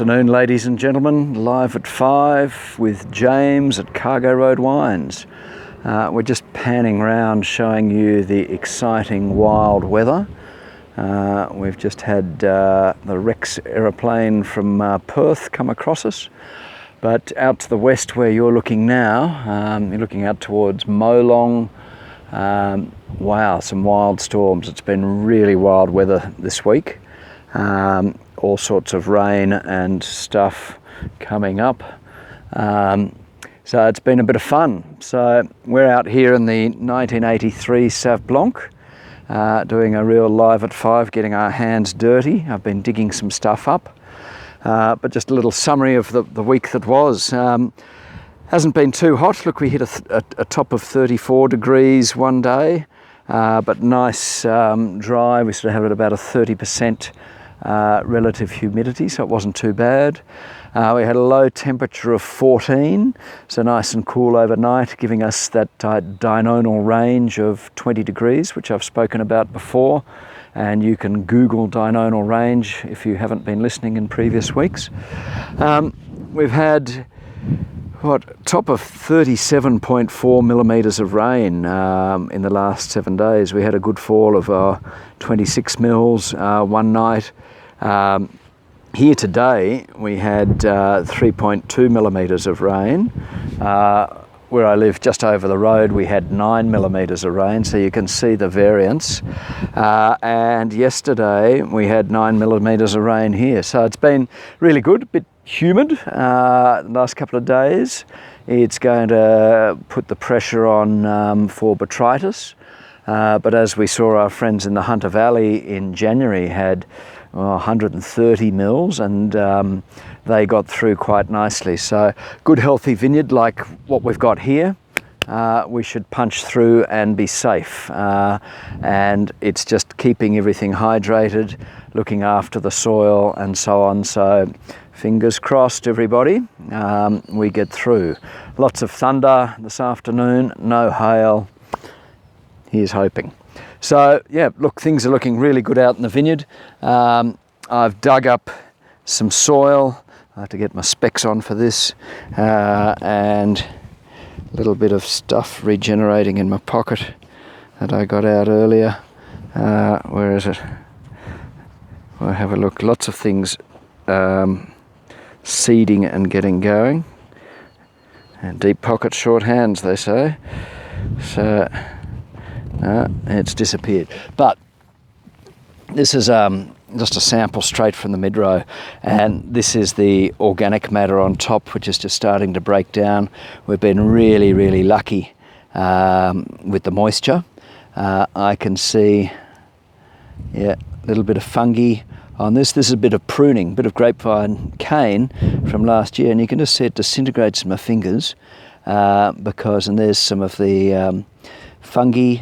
afternoon, ladies and gentlemen. Live at 5 with James at Cargo Road Wines. We're just panning around showing you the exciting wild weather. We've just had the Rex aeroplane from Perth come across us. But out to the west where you're looking now, you're looking out towards Molong. Wow, some wild storms. It's been really wild weather this week. All sorts of rain and stuff coming up. So it's been a bit of fun. So we're out here in the 1983 Sauv Blanc, doing a real live at 5, getting our hands dirty. I've been digging some stuff up, but just a little summary of the week that was. Hasn't been too hot. Look, we hit a top of 34 degrees one day, but nice dry. We sort of have it about a 30% relative humidity, so it wasn't too bad. We had a low temperature of 14, so nice and cool overnight, giving us that diurnal range of 20 degrees, which I've spoken about before. And you can Google diurnal range if you haven't been listening in previous weeks. We've had top of 37.4 millimetres of rain in the last 7 days. We had a good fall of 26 mils one night. Here today we had 3.2 millimetres of rain. Where I live just over the road we had 9 millimetres of rain, so you can see the variance. And yesterday we had 9 millimetres of rain here, so it's been really good. A bit humid the last couple of days. It's going to put the pressure on for botrytis, but as we saw, our friends in the Hunter Valley in January had 130 mils, and they got through quite nicely. So good healthy vineyard like what we've got here, we should punch through and be safe. And it's just keeping everything hydrated, looking after the soil and so on. So fingers crossed, everybody, we get through. Lots of thunder this afternoon, no hail. Here's hoping. So yeah, look, things are looking really good out in the vineyard. I've dug up some soil. I have to get my specs on for this, and a little bit of stuff regenerating in my pocket that I got out earlier. Where is it? We'll have a look. Lots of things seeding and getting going. And deep pockets, short hands, they say. So it's disappeared. But this is just a sample straight from the mid-row, and this is the organic matter on top, which is just starting to break down. We've been really, really lucky with the moisture. I can see, a little bit of fungi on this. This is a bit of pruning, bit of grapevine cane from last year, and you can just see it disintegrates in my fingers and there's some of the fungi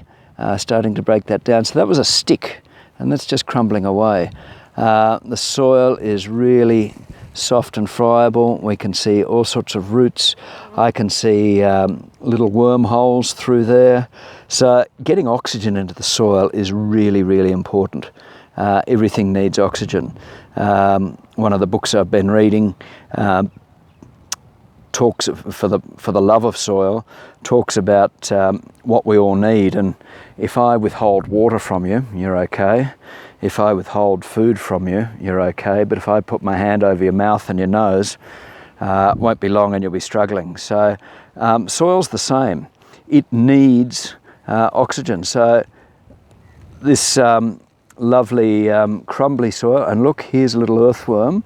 starting to break that down. So that was a stick, and that's just crumbling away. The soil is really soft and friable. We can see all sorts of roots. I can see little wormholes through there. So getting oxygen into the soil is really, really important. Everything needs oxygen. One of the books I've been reading talks for the love of soil, talks about what we all need. And if I withhold water from you, you're okay. If I withhold food from you, you're okay. But if I put my hand over your mouth and your nose, it won't be long and you'll be struggling. So soil's the same. It needs oxygen. So this lovely crumbly soil, and look, here's a little earthworm,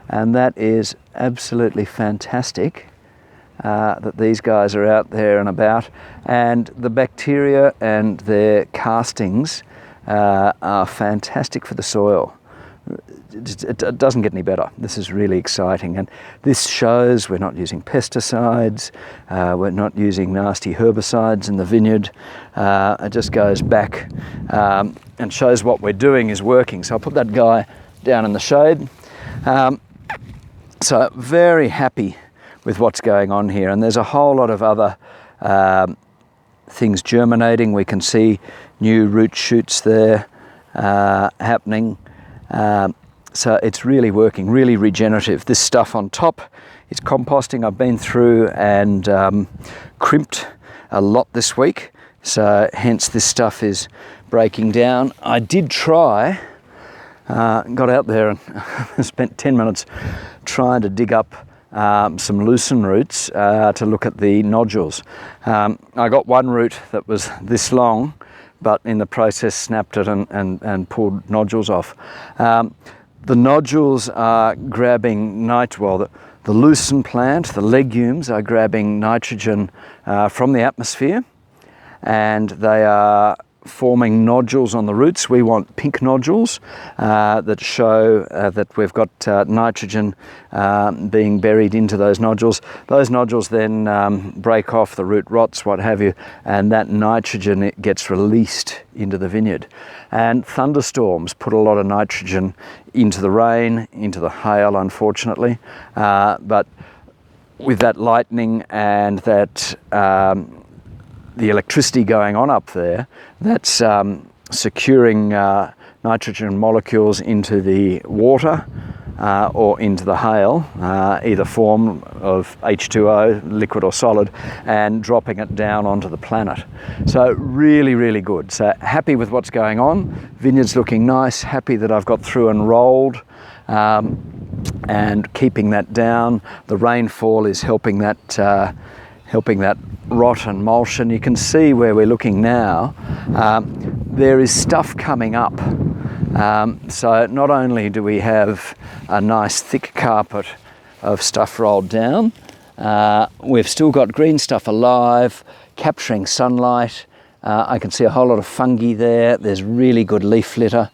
and that is absolutely fantastic. That these guys are out there and about, and the bacteria and their castings are fantastic for the soil. It doesn't get any better. This is really exciting, and this shows we're not using pesticides, we're not using nasty herbicides in the vineyard. It just goes back and shows what we're doing is working. So I'll put that guy down in the shade. So very happy with what's going on here, and there's a whole lot of other things germinating. We can see new root shoots there happening. So it's really working, really regenerative. This stuff on top is composting. I've been through and crimped a lot this week, so hence this stuff is breaking down. I did try, got out there and spent 10 minutes trying to dig up some lucerne roots to look at the nodules. I got one root that was this long, but in the process snapped it and pulled nodules off. The nodules are grabbing the lucerne plant, the legumes are grabbing nitrogen from the atmosphere, and they are forming nodules on the roots. We want pink nodules that show that we've got nitrogen being buried into those nodules. Those nodules then break off, the root rots, what have you, and that nitrogen, it gets released into the vineyard. And thunderstorms put a lot of nitrogen into the rain, into the hail, unfortunately, but with that lightning and that the electricity going on up there, that's securing nitrogen molecules into the water or into the hail, either form of H2O, liquid or solid, and dropping it down onto the planet. So really, really good. So happy with what's going on. Vineyard's looking nice, happy that I've got through and rolled and keeping that down. The rainfall is helping that rot and mulch, and you can see where we're looking now, there is stuff coming up. So not only do we have a nice thick carpet of stuff rolled down, we've still got green stuff alive, capturing sunlight. I can see a whole lot of fungi there. There's really good leaf litter,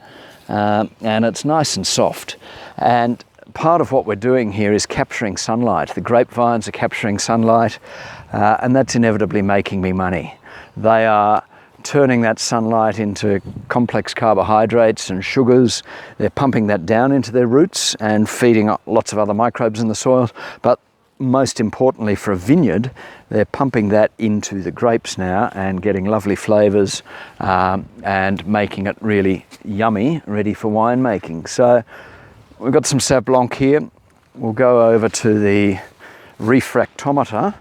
and it's nice and soft. And part of what we're doing here is capturing sunlight. The grapevines are capturing sunlight, and that's inevitably making me money. They are turning that sunlight into complex carbohydrates and sugars. They're pumping that down into their roots and feeding lots of other microbes in the soil. But most importantly for a vineyard, they're pumping that into the grapes now and getting lovely flavours and making it really yummy, ready for winemaking. So we've got some Sauv Blanc here. We'll go over to the refractometer,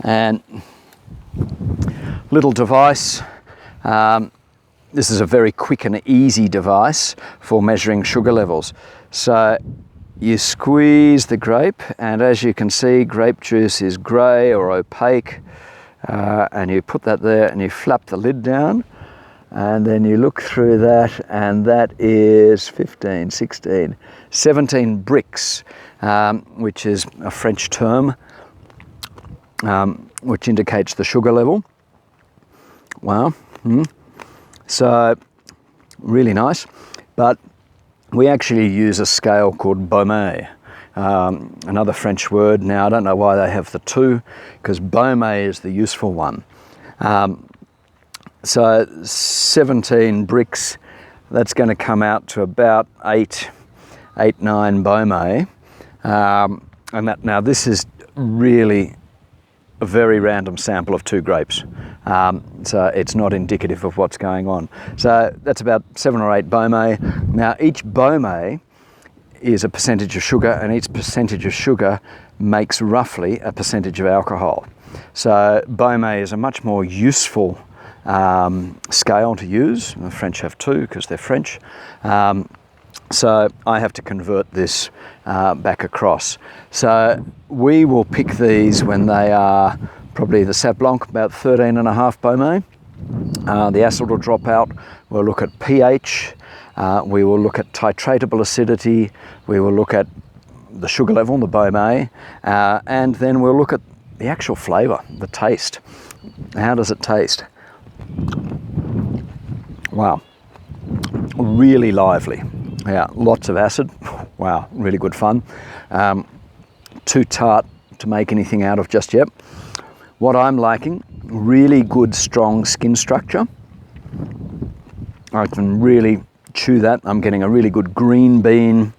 and little device. This is a very quick and easy device for measuring sugar levels. So you squeeze the grape, and as you can see, grape juice is grey or opaque, and you put that there and you flap the lid down, and then you look through that, and that is 15, 16, 17 Brix, which is a French term which indicates the sugar level. Wow. So really nice, but we actually use a scale called Baumé, another French word. Now I don't know why they have the two, because Baumé is the useful one. So 17 Brix, that's going to come out to about 8, 9 Baumé, and that, now this is really a very random sample of 2 grapes, so it's not indicative of what's going on. So that's about 7 or 8 Baumé. Now each Baumé is a percentage of sugar, and each percentage of sugar makes roughly a percentage of alcohol. So Baumé is a much more useful scale to use. The French have 2 because they're French. So I have to convert this back across. So we will pick these when they are probably the Sauv Blanc about 13.5 Baumé. The acid will drop out. We'll look at pH. We will look at titratable acidity. We will look at the sugar level, the Baumé, and then we'll look at the actual flavour, the taste. How does it taste? Wow, really lively. Yeah, lots of acid. Wow, really good fun. Too tart to make anything out of just yet. What I'm liking, really good strong skin structure. I can really chew that. I'm getting a really good green bean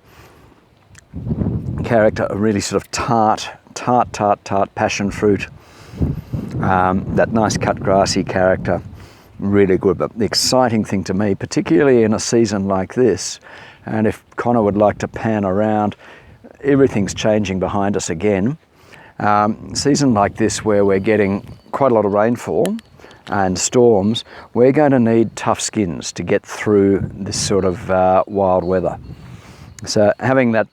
character, a really sort of tart passion fruit. That nice cut grassy character, really good. But the exciting thing to me, particularly in a season like this, And if Connor would like to pan around, everything's changing behind us again. Season like this where we're getting quite a lot of rainfall and storms, we're going to need tough skins to get through this sort of wild weather. So having that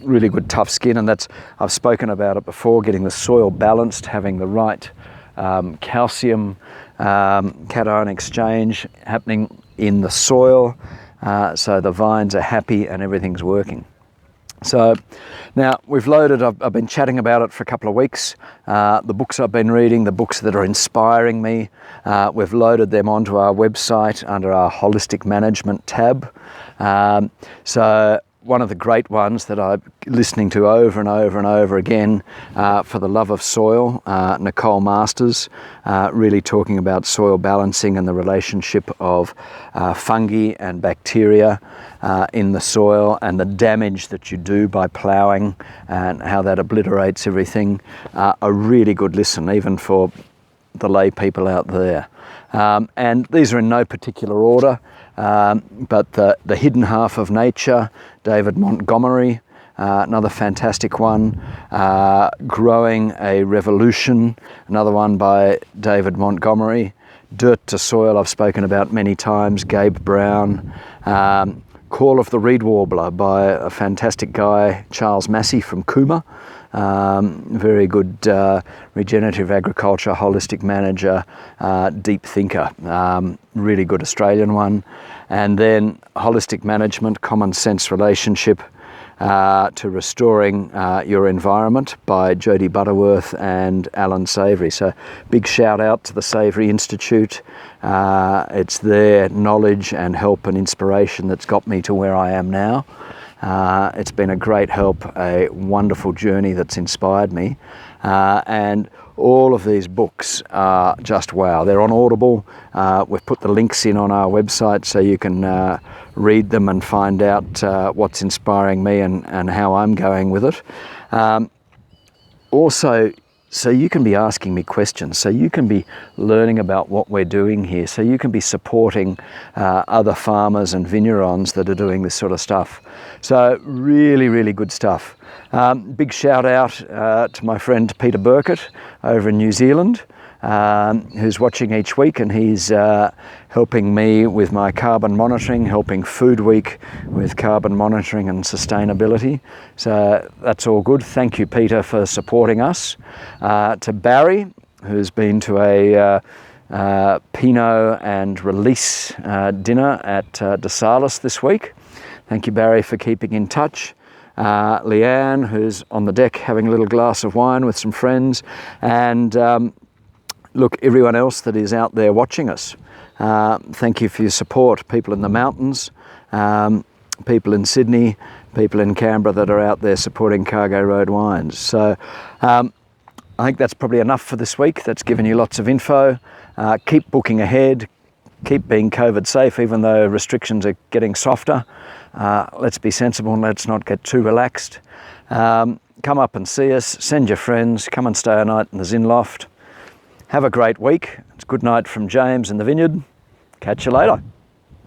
really good tough skin, and that's, I've spoken about it before, getting the soil balanced, having the right calcium cation exchange happening in the soil, so the vines are happy and everything's working. So now we've loaded, I've been chatting about it for a couple of weeks, the books I've been reading, the books that are inspiring me, we've loaded them onto our website under our holistic management tab. So one of the great ones that I'm listening to over and over and over again, For the Love of Soil, Nicole Masters, really talking about soil balancing and the relationship of fungi and bacteria in the soil and the damage that you do by ploughing and how that obliterates everything. A really good listen, even for the lay people out there. And these are in no particular order, but the Hidden Half of Nature, David Montgomery, another fantastic one. Growing a Revolution, another one by David Montgomery. Dirt to Soil, I've spoken about many times, Gabe Brown. Call of the Reed Warbler by a fantastic guy, Charles Massey from Cooma. Very good regenerative agriculture, holistic manager, deep thinker, really good Australian one. And then Holistic Management, Common Sense Relationship to Restoring Your Environment by Jodie Butterworth and Alan Savory. So big shout out to the Savory Institute. It's their knowledge and help and inspiration that's got me to where I am now. It's been a great help, a wonderful journey that's inspired me. And all of these books are just wow. They're on Audible. We've put the links in on our website so you can read them and find out what's inspiring me and how I'm going with it. Also, so you can be asking me questions, so you can be learning about what we're doing here, so you can be supporting other farmers and vignerons that are doing this sort of stuff. So really, really good stuff. Big shout out to my friend Peter Burkett over in New Zealand, who's watching each week, and he's helping me with my carbon monitoring, helping Food Week with carbon monitoring and sustainability. So that's all good. Thank you, Peter, for supporting us. To Barry, who's been to a Pinot and Release dinner at De Salis this week. Thank you, Barry, for keeping in touch. Leanne, who's on the deck having a little glass of wine with some friends. And look, everyone else that is out there watching us, thank you for your support. People in the mountains, people in Sydney, people in Canberra that are out there supporting Cargo Road Wines. So I think that's probably enough for this week. That's given you lots of info. Keep booking ahead. Keep being COVID safe, even though restrictions are getting softer. Let's be sensible and let's not get too relaxed. Come up and see us. Send your friends. Come and stay a night in the Zin Loft. Have a great week. It's good night from James in the vineyard. Catch you later.